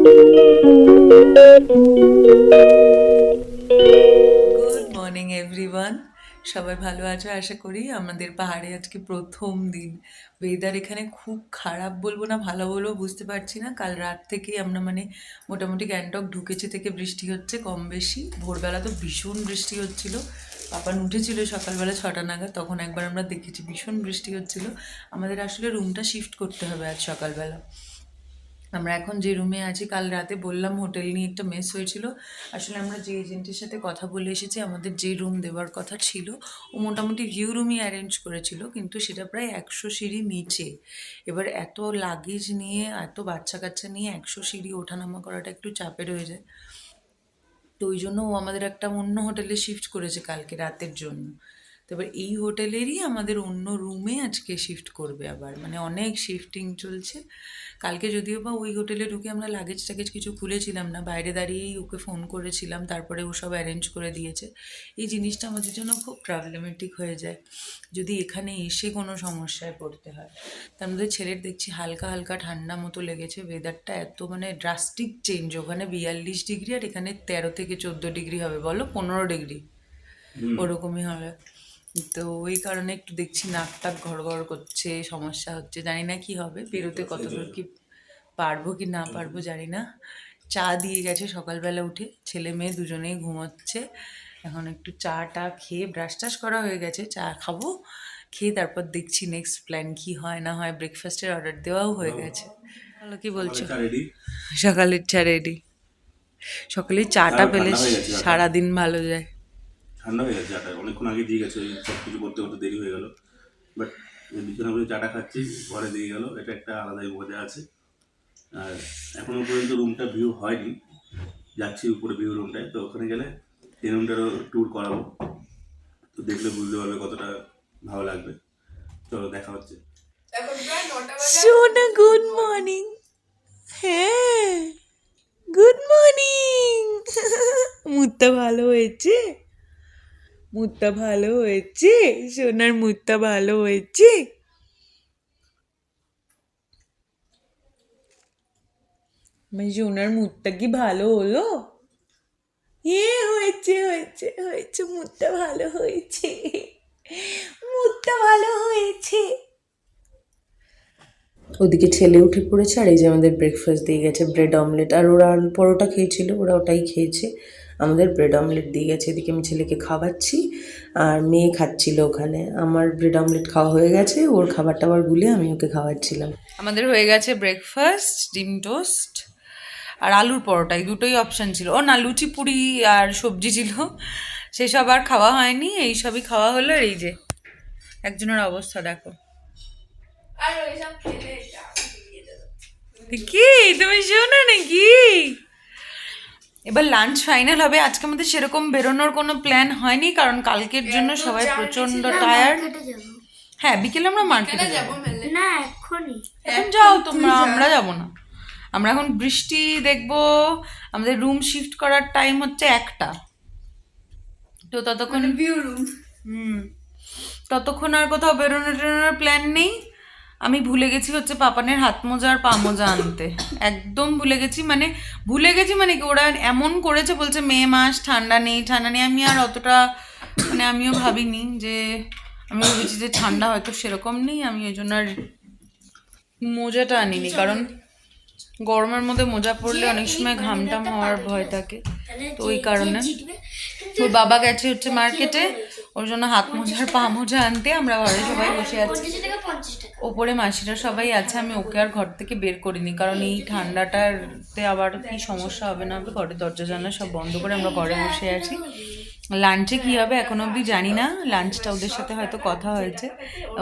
Good morning everyone, সবাই ভালো আছো আশা করি। আমাদের পাহাড়ে আজকে প্রথম দিন। ওয়েদার এখানে খুব খারাপ বলবো না ভালো বলবো বুঝতে পারছি না। কাল রাত থেকেই আমরা মোটামুটি গ্যাংটক ঢুকেছি থেকে বৃষ্টি হচ্ছে কম বেশি। ভোরবেলা তো ভীষণ বৃষ্টি হচ্ছিল, পাপান উঠেছিল সকালবেলা 6টা নাগাদ, তখন একবার আমরা দেখেছি ভীষণ বৃষ্টি হচ্ছিল। আমাদের আসলে রুমটা শিফট করতে হবে আজ সকালবেলা। আমরা এখন যে রুমে আছি, কাল রাতে বললাম হোটেল নিয়ে একটা মেস হয়েছিল। আসলে আমরা যে এজেন্টের সাথে কথা বলে এসেছি, আমাদের যে রুম দেওয়ার কথা ছিল ও মোটামুটি ভিউ রুমই অ্যারেঞ্জ করেছিল, কিন্তু সেটা প্রায় 100 সিঁড়ি নিচে। এবার এত লাগেজ নিয়ে, এত বাচ্চা কাচ্চা নিয়ে 100 সিঁড়ি ওঠানামা করাটা একটু চাপের হয়ে যায়। তো ওই জন্য ও আমাদের একটা অন্য হোটেলে শিফট করেছে কালকে রাতের জন্য। তো এবার এই হোটেলেরই আমাদের অন্য রুমে আজকে শিফট করবে আবার, অনেক শিফটিং চলছে। কালকে যদিও বা ওই হোটেলে ঢুকে আমরা লাগেজ টাগেজ কিছু খুলেছিলাম না, বাইরে দাঁড়িয়েই ওকে ফোন করেছিলাম, তারপরে ও সব অ্যারেঞ্জ করে দিয়েছে। এই জিনিসটা আমাদের জন্য খুব প্রবলেমেটিক হয়ে যায় যদি এখানে এসে কোনো সমস্যায় পড়তে হয়। তার মধ্যে ছেলের দেখছি হালকা হালকা ঠান্ডা মতো লেগেছে। ওয়েদারটা এত ড্রাস্টিক চেঞ্জ, ওখানে 42 ডিগ্রি আর এখানে 13 থেকে 14 ডিগ্রি হবে, বলো 15 ডিগ্রি ওরকমই হবে। তো ওই কারণে একটু দেখছি নাক টাক ঘর ঘর করছে, সমস্যা হচ্ছে, জানি না কি হবে, বেরোতে কত দূর কি পারবো কি না পারবো জানি না। চা দিয়ে গেছে সকালবেলা উঠে, ছেলে মেয়ে দুজনেই ঘুমোচ্ছে। এখন একটু চা টা খেয়ে ব্রাশ টাশ করা হয়ে গেছে, চা খাবো, খেয়ে তারপর দেখছি নেক্সট প্ল্যান কি হয় না হয়। ব্রেকফাস্টের অর্ডার দেওয়াও হয়ে গেছে। ভালো, কি বলছো? সকালের চা রেডি। সকালে চাটা পেলে সারাদিন ভালো যায়। ঠান্ডা হয়ে গেছে চাটা, অনেকক্ষণ আগে দিয়ে গেছে, সব কিছু করতে করতে দেরি হয়ে গেল। বাট বিছানা বসে চাটা খাচ্ছি, ঘরে দিয়ে গেল, এটা একটা আলাদাই মজা আছে। আর এখনো পর্যন্ত রুমটা ভিউ হয়নি, যাচ্ছি উপরে ভিউ রুমটায়, তো ওখানে গেলে এই রুমটারও ট্যুর করাবো, তো দেখলে বুঝতে পারবে কতটা ভালো লাগবে। চলো দেখা হচ্ছে। সোনা গুড মর্নিং। হ্যাঁ, গুড মর্নিং। মুডটা ভালো হয়েছে, মুডটা ভালো হয়েছে, সোনার মুডটা ভালো হয়েছে। সোনার মুডটা কি ভালো হলো? হয়েছে হয়েছে হয়েছে, মুডটা ভালো হয়েছে, মুডটা ভালো হয়েছে। ওদিকে ছেলে উঠে পড়েছে, আর এই যে আমাদের ব্রেকফাস্ট দিয়ে গেছে ব্রেড অমলেট। আর ওরা আলু পরোটা খেয়েছিল, ওরা ওটাই খেয়েছে। আমাদের ব্রেড অমলেট দিয়ে গেছে। এদিকে আমি ছেলেকে খাওয়াচ্ছি আর মেয়ে খাচ্ছিল ওখানে। আমার ব্রেড অমলেট খাওয়া হয়ে গেছে, ওর খাবার টাবার গুলে আমি ওকে খাওয়াচ্ছিলাম। আমাদের হয়ে গেছে ব্রেকফাস্ট, ডিম টোস্ট আর আলুর পরোটা, এই দুটোই অপশান ছিল। ও না, লুচি পুরি আর সবজি ছিল, সেসব আর খাওয়া হয়নি, এইসবই খাওয়া হলো। আর এই যে একজনের অবস্থা দেখো। কি তুমি শোনো নাকি? এবার লাঞ্চ ফাইনাল হবে। আজকে আমাদের সেরকম বেরোনোর কোনো প্ল্যান হয়নি, কারণ কালকের জন্য সবাই প্রচন্ড টায়ার্ড। হ্যাঁ, বিকেলে আমরা মার্কেটে যাবো। না এখনই, এখন যাও তোমরা, আমরা যাবো না। আমরা এখন বৃষ্টি দেখবো। আমাদের রুম শিফট করার টাইম হচ্ছে 1টা, তো ততক্ষণ ভিউ রুম। ততক্ষণ আর কোথাও বেরোনোর টেরোনোর প্ল্যান নেই। আমি ভুলে গেছি হচ্ছে পাপানের হাত মোজা আর পা মোজা আনতে, একদম ভুলে গেছি। ভুলে গেছি কি, ওরা এমন করেছে, বলছে মে মাস, ঠান্ডা নেই ঠান্ডা নেই। আমি আর অতটা আমিও ভাবিনি যে, আমি ভেবেছি যে ঠান্ডা হয়তো সেরকম নেই, আমি ওই জন্য আর মোজাটা আনিনি, কারণ গরমের মধ্যে মোজা পরলে অনেক সময় ঘাম টাম হওয়ার ভয় থাকে, তো ওই কারণে। ওর বাবা গেছে হচ্ছে মার্কেটে, ওর জন্য হাত মোজা আর পা মোজা আনতে। আমরা ঘরে সবাই বসে আছি, ওপরে মাসিরা সবাই আছে। আমি ওকে আর ঘর থেকে বের করিনি, কারণ এই ঠান্ডাটাতে আবার কি সমস্যা হবে না হবে। ঘরের দরজা জানলা সব বন্ধ করে আমরা ঘরে বসে আছি। লাঞ্চে কী হবে এখন অবধি জানি না, লাঞ্চটা ওদের সাথে হয়তো কথা হয়েছে,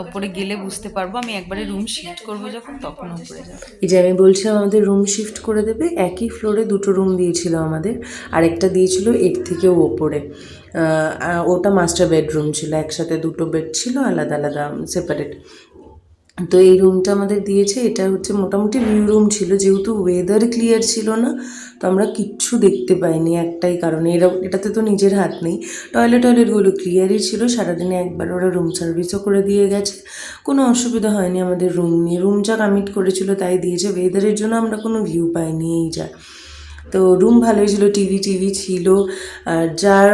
ওপরে গেলে বুঝতে পারবো। আমি একবারে রুম শিফট করবো যখন, তখন ওপরে যাবো। এই যে আমি বলছিলাম আমাদের রুম শিফট করে দেবে, একই ফ্লোরে দুটো রুম দিয়েছিল আমাদের, আর একটা দিয়েছিল এর থেকেও ওপরে। ওটা মাস্টার বেডরুম ছিল, একসাথে দুটো বেড ছিল, আলাদা আলাদা সেপারেট। তো এই রুমটা আমাদের দিয়েছে, এটা হচ্ছে মোটামুটি ভিউ রুম ছিল, যেহেতু ওয়েদার ক্লিয়ার ছিল না তো আমরা কিচ্ছু দেখতে পাইনি একটাই কারণে, এটাতে তো নিজের হাত নেই। টয়লেটগুলো ক্লিয়ারই ছিল, সারাদিনে একবার ওরা রুম সার্ভিসও করে দিয়ে গেছে, কোনো অসুবিধা হয়নি আমাদের রুম নিয়ে। রুম যা কমিট করেছিল তাই দিয়েছে, ওয়েদারের জন্য আমরা কোনো ভিউ পাইনি এই যা। তো রুম ভালোই ছিল, টিভি ছিল, আর যার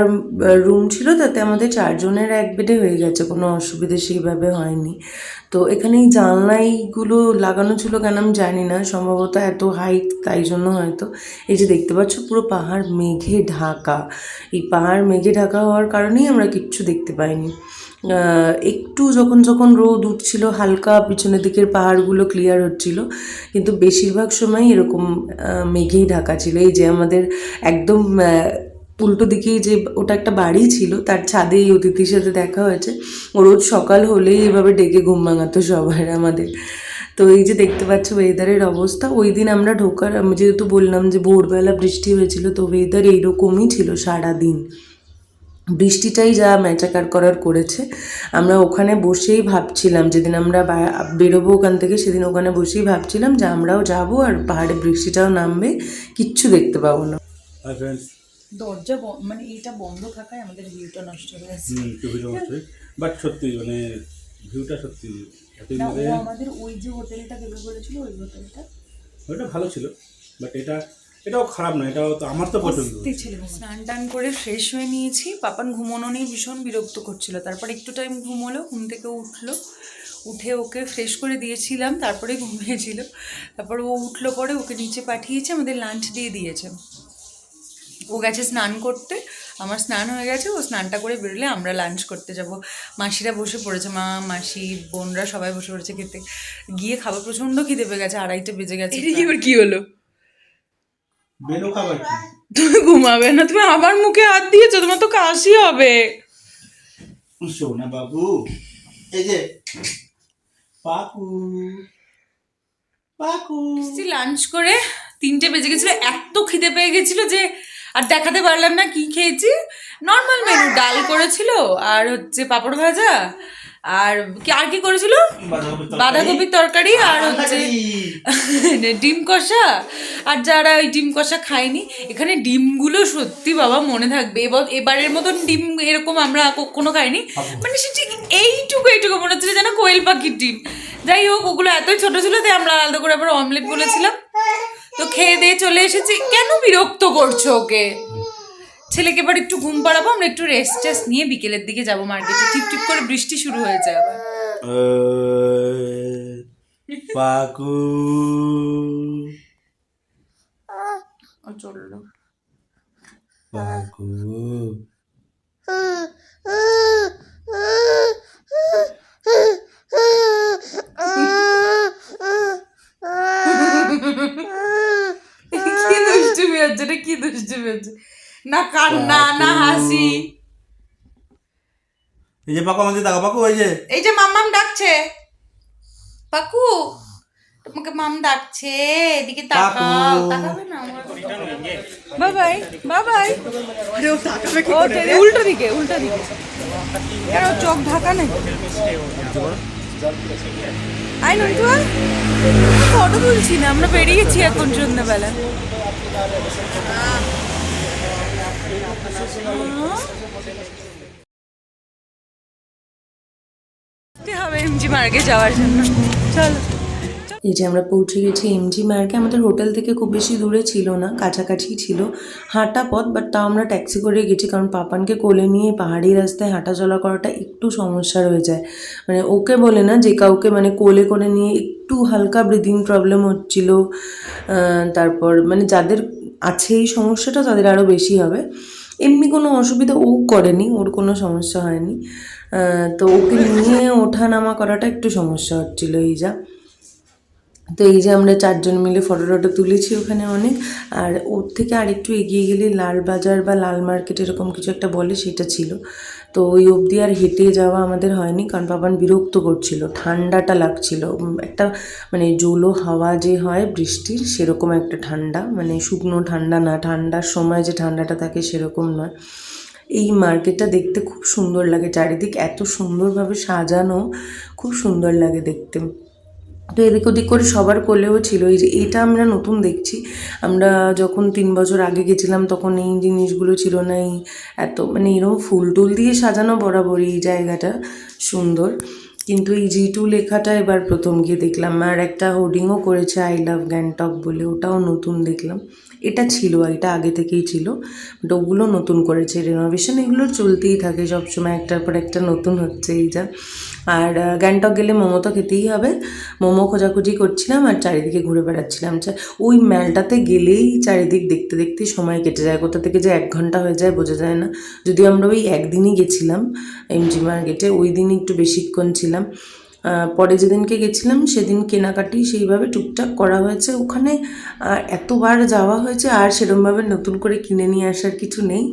রুম ছিল তাতে আমাদের 4 জনের এক বেডে হয়ে গেছে, কোনো অসুবিধে সেইভাবে হয়নি। তো এখানে এই জানলাইগুলো লাগানো ছিল কেন আমি জানি না, সম্ভবত এত হাইট তাই জন্য হয়তো। এই যে দেখতে পাচ্ছ পুরো পাহাড় মেঘে ঢাকা, এই পাহাড় মেঘে ঢাকা হওয়ার কারণেই আমরা কিচ্ছু দেখতে পাইনি। একটু যখন যখন রোদ উঠছিল হালকা পিছনের দিকের পাহাড়গুলো ক্লিয়ার হচ্ছিল, কিন্তু বেশিরভাগ সময় এরকম মেঘেই ঢাকা ছিল। এই যে আমাদের একদম উল্টো দিকেই যে ওটা একটা বাড়ি ছিল, তার ছাদে এই অতিথির সাথে দেখা হয়েছে। ও রোজ সকাল হলেই এভাবে ডেকে ঘুম ভাঙাতো সবার আমাদের। তো এই যে দেখতে পাচ্ছ ওয়েদারের অবস্থা, ওই দিন আমরা ঢোকার, আমি যেহেতু বললাম যে ভোরবেলা বৃষ্টি হয়েছিল, তো ওয়েদার এইরকমই ছিল সারাদিন, বৃষ্টিটাই যা ম্যাচাকার করার করেছে। আমরা ওখানে বসেই ভাবছিলাম, যেদিন আমরা বেরোবো ওখান থেকে সেদিন ওখানে বসেই ভাবছিলাম যে আমরাও যাবো আর পাহাড়ে বৃষ্টিটাও নামবে, কিচ্ছু দেখতে পাবো না। দরজা মানে এইটা বন্ধ থাকায় আমাদের ভিউটা নষ্ট হয়ে গেছে। ভিউটা নষ্ট হয়, বাট সত্যি মানে ভিউটা সত্যি আমাদের ওই যে হোটেলটা দেবে বলেছিল, ওই হোটেলটা ওইটা ভালো ছিল, বাট এটাও খারাপ না, এটাও তো আমার তো পছন্দ। স্নান টান করে ফ্রেশ হয়ে নিয়েছি, পাপান ঘুমোনো নিয়ে ভীষণ বিরক্ত করছিল, তারপর একটু টাইম ঘুমোলো, ঘুম থেকে উঠলো, উঠে ওকে ফ্রেশ করে দিয়েছিলাম, তারপরে ঘুমিয়েছিল, তারপর ও উঠলো, পরে ওকে নিচে পাঠিয়েছে, আমাদের লাঞ্চ দিয়ে দিয়েছে, ও গেছে স্নান করতে, আমার স্নান হয়ে গেছে, ও স্নানটা করে বেরোলে আমরা লাঞ্চ করতে যাব। মাসিরা বসে পড়েছে, মা মাসি বোনরা সবাই বসে পড়েছে খেতে, গিয়ে খাবার, প্রচণ্ড খিদে পেয়ে গেছে, 2:30 বেজে গেছে। এবার কি হলো, বেলো খাবার কি? তুমি ঘুমাবে না, তুমি আবার মুখে হাত দিয়েছো, তোমার তো কাশি হবে। সোনা বাবু, এই যে পাকু পাকু লাঞ্চ করে 3টে বেজে গেছিলো, এত খিদে পেয়ে গেছিলো যে আর দেখাতে পারলাম না কি খেয়েছি। নর্মাল মেনু, ডাল করেছিল আর হচ্ছে পাঁপড় ভাজা, আর কি করেছিল, বাঁধাকপির তরকারি, আর হচ্ছে ডিম কষা। আর যারা ওই ডিম কষা খায়নি, এখানে ডিমগুলো সত্যি বাবা মনে থাকবে, এবারের মতন ডিম এরকম আমরা কখনো খাইনি, মানে সে ঠিক এইটুকু মনে হচ্ছে যেন কোয়েল পাখির ডিম। যাই হোক, ওগুলো এতই ছোট ছিল তাই আমরা আলাদা করে আবার অমলেট বলেছিলাম। তো খেয়ে দিয়ে চলে এসেছি। কেন বিরক্ত করছো ওকে? ছেলেকে এবার একটু ঘুম পাড়াবো, আমরা একটু রেস্ট নিয়ে বিকেলের দিকে যাবো মার্কেটে, টিপ করে বৃষ্টি শুরু হয়েছে আবার। পাকু চললো পাকু কি দুষ্টুমি হচ্ছে, এটা কি দুষ্টুমি হচ্ছে, না কান্না না হাসি। এই যে পাকু আমাদের দেখা, পাকু এই যে মাম্মাম ডাকছে, পাকু তোমাকে মাম ডাকছে, এদিকে তাকাও, তাকাবে না বাবাই বাবাই, উল্টো দিকে কেন চোখ ঢাকা নেই। আই নন্টুয়া, ফটো তুলছি না, আমরা বেরিয়েছি এখন সন্ধ্যাবেলা। হবে এমজি মার্গে যাওয়ার জন্য, চলো। এই যে আমরা পৌঁছে গেছি এমজি মার্গে, আমাদের হোটেল থেকে খুব বেশি দূরে ছিল না, কাছাকাছি ছিল, হাঁটা পথ, বাট তাও আমরা ট্যাক্সি করে গেছি, কারণ পাপানকে কোলে নিয়ে পাহাড়ি রাস্তায় হাঁটা চলা করাটা একটু সমস্যা হয়ে যায়, মানে ওকে বলে না, যে কাউকে মানে কোলে করে নিয়ে একটু হালকা ব্রিদিং প্রবলেম হচ্ছিল। তারপর মানে যাদের আছে এই সমস্যাটা তাদের আরও বেশি হবে, এমনি কোনো অসুবিধা ও করেনি, ওর কোনো সমস্যা হয়নি। তো ওকে নিয়ে ওঠা নামা করাটা একটু সমস্যা হচ্ছিলো এই যা। তো এই যে আমরা 4 জন মিলে ফটো তুলেছি ওখানে অনেক, আর ওর থেকে আরেকটু এগিয়ে গেলে লালবাজার বা লাল মার্কেট এরকম কিছু একটা বলে, সেটা ছিল। তো ওই অবধি আর হেঁটে যাওয়া আমাদের হয়নি, কারণ বাবান বিরক্ত করছিল, ঠান্ডাটা লাগছিল, একটা মানে জোলো হাওয়া যে হয় বৃষ্টির সেরকম একটা ঠান্ডা, মানে শুকনো ঠান্ডা না, ঠান্ডার সময় যে ঠান্ডাটা থাকে সেরকম নয়। এই মার্কেটটা দেখতে খুব সুন্দর লাগে, চারিদিক এত সুন্দরভাবে সাজানো, খুব সুন্দর লাগে দেখতে। তো এদিক ওদিক করে সবার কোলেও ছিল। এই যে এটা আমরা নতুন দেখছি, আমরা যখন 3 বছর আগে গেছিলাম তখন এই জিনিসগুলো ছিল না। এই এত মানে এরকম ফুল টুল দিয়ে সাজানো বরাবরই এই জায়গাটা সুন্দর, কিন্তু এই G2 লেখাটা এবার প্রথম গিয়ে দেখলাম। আর একটা হোর্ডিংও করেছে আই লাভ গ্যাংটক বলে, ওটাও নতুন দেখলাম। এটা ছিল, এটা আগে থেকেই ছিল, বাট ওগুলো নতুন করেছে, রেনোভেশন এগুলো চলতেই থাকে সবসময়, একটার পর একটা নতুন হচ্ছে এই যা। আর গ্যাংটক গেলে মোমো তো খেতেই হবে, মোমো খোঁজাখুঁজি করছিলাম আর চারিদিকে ঘুরে বেড়াচ্ছিলাম। ওই ম্যালটাতে গেলেই চারিদিক দেখতে দেখতেই সময় কেটে যায়, কোথা থেকে যে 1 ঘন্টা হয়ে যায় বোঝা যায় না। যদিও আমরা ওই একদিনই গেছিলাম এমজি মার্কেটে, ওই দিনই একটু বেশিক্ষণ ছিলাম। পরে যেদিনকে গেছিলাম সেদিন কেনাকাটি সেইভাবে টুকটাক করা হয়েছে ওখানে। এতবার যাওয়া হয়েছে আর সেরমভাবে নতুন করে কিনে নিয়ে আসার কিছু নেই।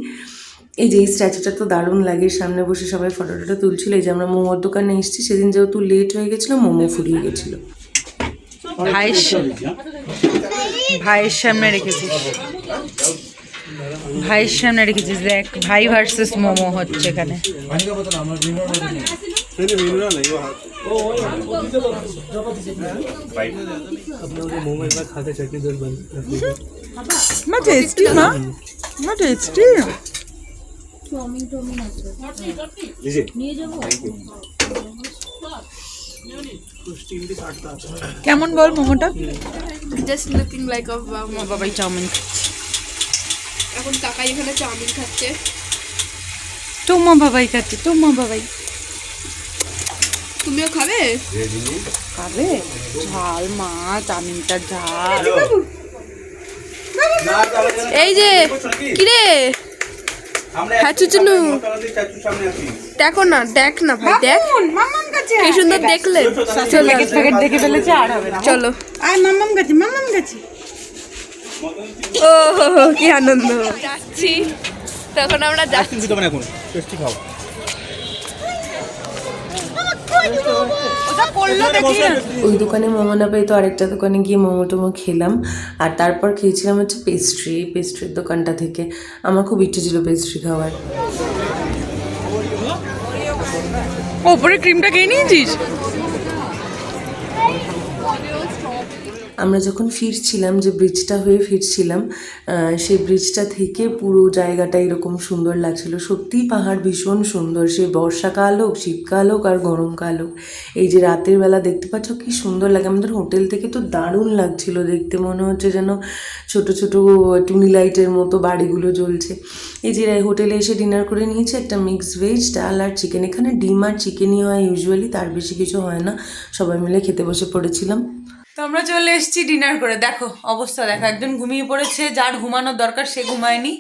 এই যে এই স্ট্যাচুটা তো দারুণ লাগে, সামনে বসে সবাই ফটো টটো তুলছিল। এই যে আমরা মোমোর দোকানে এসেছি, সেদিন যেহেতু লেট হয়ে গেছিলো মোমো ফুরিয়ে গেছিলো। ভাইয়ের সামনে রেখেছিস, ভাইয়ের সামনে রেখেছিস, দেখ ভাই ভার্সেস মোমো হচ্ছে এখানে। টেস্টি না, টেস্টি। কেমন বল মোমোটা? জাস্ট লুকিং লাইক অফ আমার বাবাই চাউমিন খাচ্ছে, এখন কাকাই এখানে চাউমিন খাচ্ছে। তোমার বাবাই খাচ্ছে, তোমার বাবাই তুমিও খাবে? খাবে ঝাল মা, চাউমিনটা ঝাল। এই যে কিরে, হ্যাঁ চুচুনু দেখো না, দেখ না ভাই, দেখ মাম্মাম কাছে, কি সুন্দর দেখলে। প্যাকেট প্যাকেট দেখে ফেলেছে আর হবে না। চলো আয় মাম্মাম কাছে, মাম্মাম কাছে। ও কি আনন্দ, যাচ্ছি তখন আমরা যাচ্ছি। ওটা করলো দেখি না। ওই দোকানে মোমো না পেয়ে তো আরেকটা দোকানে গিয়ে মোমো টোমো খেলাম। আর তারপর খেয়েছিলাম হচ্ছে পেস্ট্রির দোকানটা থেকে। আমার খুব ইচ্ছে ছিল পেস্ট্রি খাওয়ার। ওপরে ক্রিমটা খেয়ে নিয়েছিস? আমরা যখন ফিরছিলাম, যে ব্রিজটা হয়ে ফিরছিলাম, সেই ব্রিজটা থেকে পুরো জায়গাটা এরকম সুন্দর লাগছিল। সত্যিই পাহাড় ভীষণ সুন্দর, সে বর্ষাকাল হোক, শীতকাল হোক আর গরমকাল হোক। এই যে রাতের বেলা দেখতে পাচ্ছ কি সুন্দর লাগে। আমাদের হোটেল থেকে তো দারুণ লাগছিল দেখতে, মনে হচ্ছে যেন ছোট ছোট টুনি লাইটের মতো বাড়িগুলো জ্বলছে। এই যে হোটেলে এসে ডিনার করে নিয়েছে, একটা মিক্স ভেজ, ডাল আর চিকেন। এখানে ডিম আর চিকেনই হয় ইউজুয়ালি, তার বেশি কিছু হয় না। সবাই মিলে খেতে বসে পড়েছিলাম। তো আমরা চলে এসেছি ডিনার করে। দেখো অবস্থা দেখো, একজন ঘুমিয়ে পড়েছে, যার ঘুমানোর দরকার সে ঘুমায়নি,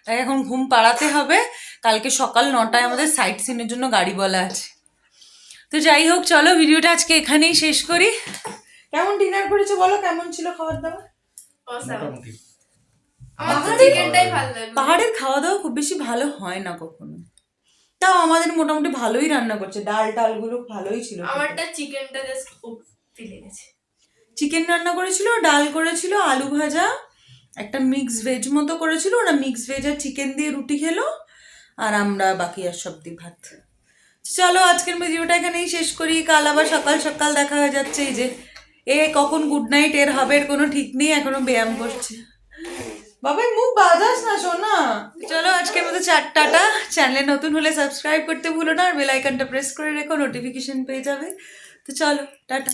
তাই এখন ঘুম পাড়াতে হবে। কালকে সকাল 9টায় আমাদের সাইট সিনের জন্য গাড়ি বলা আছে। তো যাই হোক, চলো ভিডিওটা আজকে এখানেই শেষ করি। কেমন ডিনার করেছো বলো, কেমন ছিল খাবার দাবার? আমার তো চিকেনটাই ভালো লাগে। পাহাড়ের খাওয়া দাওয়া খুব বেশি ভালো হয় না কখনো, তাও আমাদের মোটামুটি ভালোই রান্না করছে, ডাল টালগুলো ভালোই ছিল। আমারটা চিকেনটা জাস্ট খুব ফিলে গেছে। চিকেন রান্না করেছিল, ডাল করেছিল, আলু ভাজা, একটা মিক্স ভেজ মতো করেছিল। ওরা মিক্স ভেজ আর চিকেন দিয়ে রুটি খেলো, আর আমরা বাকি আর সব দিয়ে ভাত। চলো আজকের ভিডিওটা এখানেই শেষ করি। কাল আবার সকাল সকাল দেখা হয়ে যাচ্ছে। এই যে কখন গুড নাইট এর হবে এর কোনো ঠিক নেই, এখনো ব্যায়াম করছে। বাবাই মুখ বাজাস না সোনা। চলো আজকের মতো টাটা। চ্যানেলে নতুন হলে সাবস্ক্রাইব করতে ভুলো না, আর বেল আইকনটা প্রেস করে রেখো, নোটিফিকেশন পেয়ে যাবে। তো চলো টাটা।